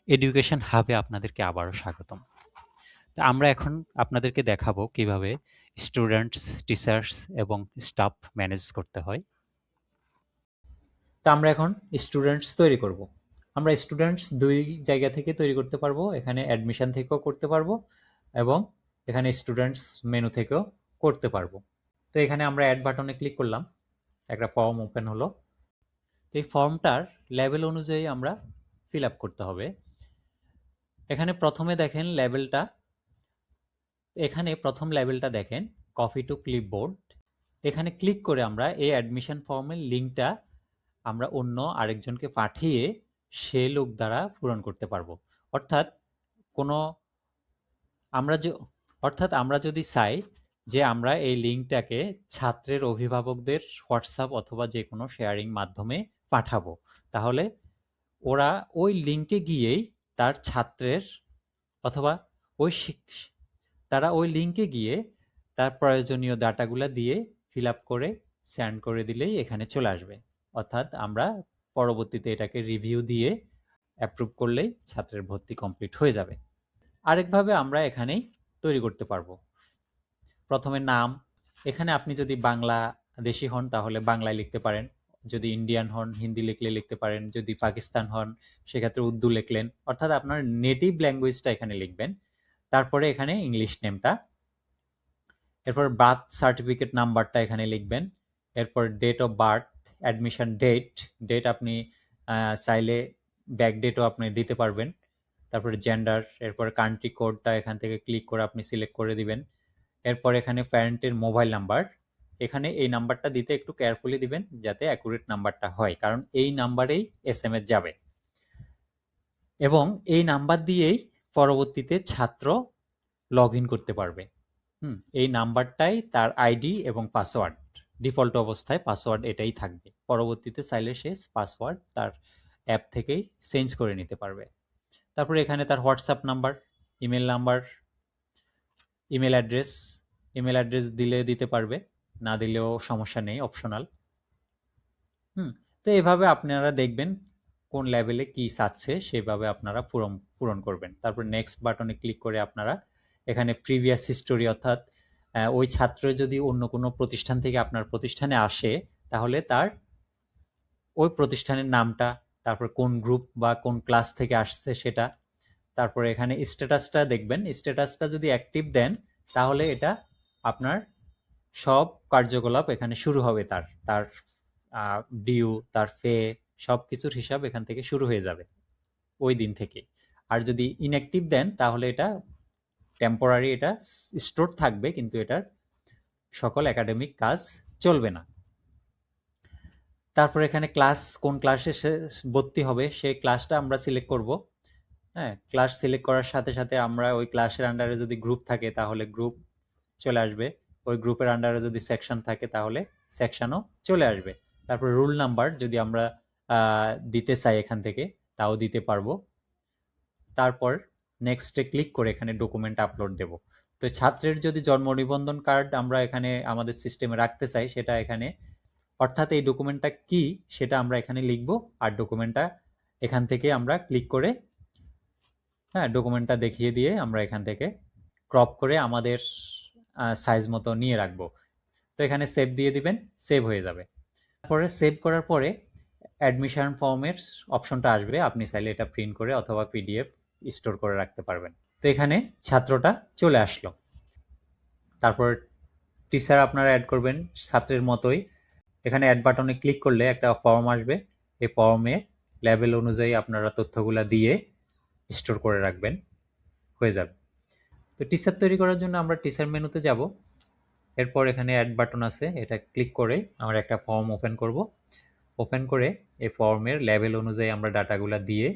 Education হাবে আপনাদেরকে আবারও স্বাগতম। তো আমরা এখন আপনাদেরকে দেখাবো কিভাবে স্টুডেন্টস, টিচার্স এবং স্টাফ ম্যানেজ করতে হয়। তো আমরা এখন স্টুডেন্টস তৈরি করব। আমরা স্টুডেন্টস ২ জায়গা থেকে তৈরি করতে পারবো। এখানে অ্যাডমিশন থেকেও করতে পারবো এবং এখানে স্টুডেন্টস মেনু থেকেও করতে পারবো। তো এখানে আমরা অ্যাড বাটনে ক্লিক করলাম। একটা ফর্ম ওপেন হলো। এই ফর্মটার লেভেল অনুযায়ী আমরা ফিল আপ করতে হবে। এখানে প্রথমে দেখেন লেভেলটা, এখানে প্রথম লেভেলটা দেখেন কপি টু ক্লিপবোর্ড। এখানে ক্লিক করে আমরা এই অ্যাডমিশন ফর্মের লিঙ্কটা আমরা অন্য আরেকজনকে পাঠিয়ে সে লোক দ্বারা পূরণ করতে পারবো। অর্থাৎ কোনো আমরা যে অর্থাৎ আমরা যদি চাই যে আমরা এই লিঙ্কটাকে ছাত্রের অভিভাবকদের হোয়াটসঅ্যাপ অথবা যে কোনো শেয়ারিং মাধ্যমে পাঠাবো, তাহলে ওরা ওই লিঙ্কে গিয়েই তার ছাত্রের অথবা ওই তারা ওই লিঙ্কে গিয়ে তার প্রয়োজনীয় ডাটাগুলা দিয়ে ফিল আপ করে সেন্ড করে দিলেই এখানে চলে আসবে। অর্থাৎ আমরা পরবর্তীতে এটাকে রিভিউ দিয়ে অ্যাপ্রুভ করলেই ছাত্রের ভর্তি কমপ্লিট হয়ে যাবে। আরেকভাবে আমরা এখানেই তৈরি করতে পারবো। প্রথমে নাম, এখানে আপনি যদি বাংলাদেশি হন তাহলে বাংলায় লিখতে পারেন, যদি ইন্ডিয়ান হন হিন্দি লিখলে লিখতে পারেন, যদি পাকিস্তান হন সেক্ষেত্রে উর্দু লিখলেন, অর্থাৎ আপনার নেটিভ ল্যাঙ্গুয়েজটা এখানে লিখবেন। তারপরে এখানে ইংলিশ নেমটা, এরপর বার্থ সার্টিফিকেট নাম্বারটা এখানে লিখবেন, এরপর date of birth, admission date আপনি চাইলে ব্যাক ডেটও আপনি দিতে পারবেন। তারপরে জেন্ডার, এরপর কান্ট্রি কোডটা এখান থেকে ক্লিক করে আপনি সিলেক্ট করে দিবেন। এরপর এখানে প্যারেন্টের মোবাইল নাম্বার, এখানে এই নাম্বারটা দিতে একটু কেয়ারফুলি দিবেন যাতে অ্যাকুরেট নাম্বারটা হয়, কারণ এই নাম্বারেই এসএমএস যাবে এবং এই নাম্বার দিয়েই পরবর্তীতে ছাত্র লগ ইন করতে পারবে। এই নাম্বারটাই তার আইডি এবং পাসওয়ার্ড, ডিফল্ট অবস্থায় পাসওয়ার্ড এটাই থাকবে। পরবর্তীতে চাইলে সে পাসওয়ার্ড তার অ্যাপ থেকেই চেঞ্জ করে নিতে পারবে। তারপরে এখানে তার WhatsApp number, number, email address দিলে দিতে পারবে, না দিলেও সমস্যা নেই, অপশনাল। তো এভাবে আপনারা দেখবেন কোন লেভেলে কি চাচ্ছে সেভাবে আপনারা পূরণ করবেন। তারপর নেক্সট বাটনে ক্লিক করে আপনারা এখানে প্রিভিয়াস হিস্টোরি, অর্থাৎ ওই ছাত্র যদি অন্য কোনো প্রতিষ্ঠান থেকে আপনার প্রতিষ্ঠানে আসে তাহলে তার ওই প্রতিষ্ঠানের নামটা, তারপর কোন গ্রুপ বা কোন ক্লাস থেকে আসছে সেটা, তারপরে এখানে স্ট্যাটাসটা দেখবেন। স্ট্যাটাসটা যদি অ্যাক্টিভ দেন তাহলে এটা আপনার সব কার্যকলাপ এখানে শুরু হবে, তার তার ডিউ, তার ফে, সব কিছুর হিসাব এখান থেকে শুরু হয়ে যাবে ওই দিন থেকে। আর যদি ইনঅ্যাক্টিভ দেন তাহলে এটা টেম্পোরারি, এটা স্টোর থাকবে কিন্তু এটার সকল একাডেমিক কাজ চলবে না। তারপর এখানে ক্লাস, কোন ক্লাসে সে ভর্তি হবে সেই ক্লাসটা আমরা সিলেক্ট করব। হ্যাঁ, ক্লাস সিলেক্ট করার সাথে সাথে আমরা ওই ক্লাসের আন্ডারে যদি গ্রুপ থাকে তাহলে গ্রুপ চলে আসবে, ওই গ্রুপের আন্ডারে যদি সেকশন থাকে তাহলে সেকশনও চলে আসবে। তারপর রুল নাম্বার যদি আমরা দিতে চাই এখান থেকে তাও দিতে পারবো। তারপর নেক্সটে ক্লিক করে এখানে ডকুমেন্ট আপলোড দেব। তো ছাত্রের যদি জন্ম নিবন্ধন কার্ড আমরা এখানে আমাদের সিস্টেমে রাখতে চাই সেটা এখানে, অর্থাৎ এই ডকুমেন্টটা কি সেটা আমরা এখানে লিখব, আর ডকুমেন্টটা এখান থেকে আমরা ক্লিক করে ডকুমেন্টটা দেখিয়ে দিয়ে আমরা এখান থেকে ক্রপ করে আমাদের সাইজ মতো নিয়ে রাখবো। তো এখানে সেভ দিয়ে দিবেন, সেভ হয়ে যাবে। তারপরে সেভ করার পরে অ্যাডমিশন ফর্মের অপশনটা আসবে, আপনি চাইলে এটা প্রিন্ট করে অথবা পিডিএফ স্টোর করে রাখতে পারবেন। তো এখানে ছাত্রটা চলে আসলো। তারপর টিচার আপনারা অ্যাড করবেন ছাত্রের মতোই। এখানে অ্যাড বাটনে ক্লিক করলে একটা ফর্ম আসবে, এই ফর্মে লেভেল অনুযায়ী আপনারা তথ্যগুলা দিয়ে স্টোর করে রাখবেন, হয়ে যাবে। তো টিচার তৈরি করার জন্য আমরা টিচার মেনুতে যাব। এরপর এখানে অ্যাড বাটন আছে, এটা ক্লিক করে আমরা একটা ফর্ম ওপেন করব। ওপেন করে এই ফর্মের লেভেল অনুযায়ী আমরা ডাটাগুলো দিয়ে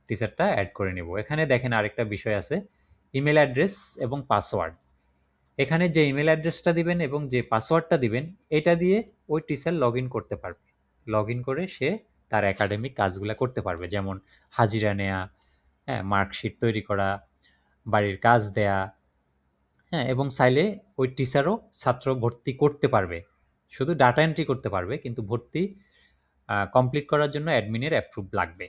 টিচারটা অ্যাড করে নেব। এখানে দেখেন আরেকটা বিষয় আছে, ইমেল অ্যাড্রেস এবং পাসওয়ার্ড। এখানে যে ইমেল অ্যাড্রেসটা দিবেন এবং যে পাসওয়ার্ডটা দিবেন এটা দিয়ে ওই টিচার লগ ইন করতে পারবে। লগ ইন করে সে তার একাডেমিক কাজগুলো করতে পারবে, যেমন হাজিরা নেয়া, মার্কশিট তৈরি করা, বাড়ির কাজ দেয়া, এবং চাইলে ওই টিচারও ছাত্র ভর্তি করতে পারবে। শুধু ডাটা এন্ট্রি করতে পারবে, কিন্তু ভর্তি কমপ্লিট করার জন্য অ্যাডমিনের অ্যাপ্রুভ লাগবে।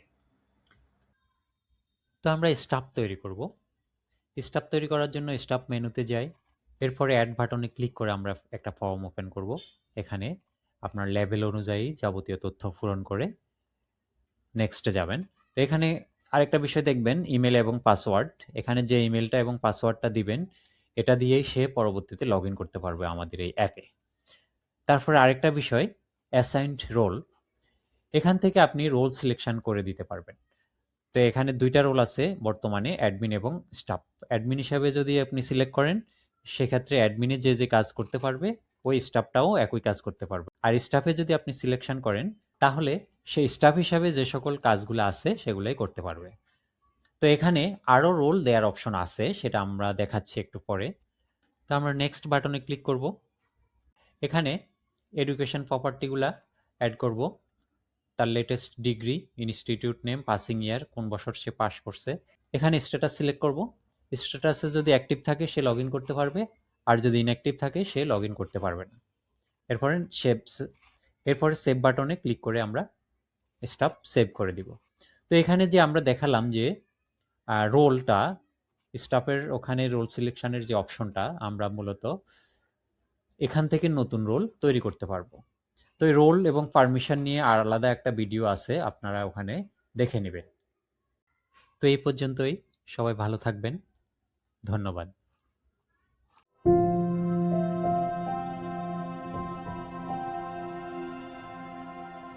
তো আমরা স্টাফ তৈরি করব। স্টাফ তৈরি করার জন্য স্টাফ মেনুতে যাই, এরপরে অ্যাড বাটনে ক্লিক করে আমরা একটা ফর্ম ওপেন করব। এখানে আপনার লেভেল অনুযায়ী যাবতীয় তথ্য পূরণ করে নেক্সটে যাবেন। তো এখানে আরেকটা বিষয় দেখবেন, ইমেল এবং পাসওয়ার্ড। এখানে যে ইমেলটা এবং পাসওয়ার্ডটা দিবেন, এটা দিয়েই সে পরবর্তীতে লগ ইন করতে পারবে আমাদের এই অ্যাপে। তারপরে আরেকটা বিষয়, অ্যাসাইনড রোল। এখান থেকে আপনি রোল সিলেকশন করে দিতে পারবেন। তো এখানে ২ টা রোল আছে বর্তমানে, অ্যাডমিন এবং স্টাফ। অ্যাডমিন হিসাবে যদি আপনি সিলেক্ট করেন, সেক্ষেত্রে অ্যাডমিনে যে কাজ করতে পারবে, ওই স্টাফটাও একই কাজ করতে পারবে। আর স্টাফে যদি আপনি সিলেকশন করেন, তাহলে সেই স্টাফ হিসাবে যে সকল কাজগুলো আছে সেগুলাই করতে পারবে। তো এখানে আরও রোল দেওয়ার অপশন আছে, সেটা আমরা দেখাচ্ছি একটু পরে। তো আমরা নেক্সট বাটনে ক্লিক করব। এখানে এডুকেশন প্রপার্টিগুলা অ্যাড করব, তার latest degree, institute name, passing ইয়ার, কোন বছর সে পাস করছে। এখানে স্ট্যাটাস সিলেক্ট করব। স্ট্যাটাসে যদি অ্যাক্টিভ থাকে সে লগ ইন করতে পারবে, আর যদি ইনঅ্যাক্টিভ থাকে সে লগ ইন করতে পারবে না। এরপরে সেভ বাটনে ক্লিক করে আমরা স্টাফ সেভ করে দিব। তো এখানে যে আমরা দেখালাম যে রোলটা, স্টাফের ওখানে রোল সিলেকশনের যে অপশনটা, আমরা মূলত এখান থেকে নতুন রোল তৈরি করতে পারবো। তো এই রোল এবং পারমিশন নিয়ে আর আলাদা একটা ভিডিও আছে, আপনারা ওখানে দেখে নেবেন। তো এই পর্যন্তই, সবাই ভালো থাকবেন, ধন্যবাদ।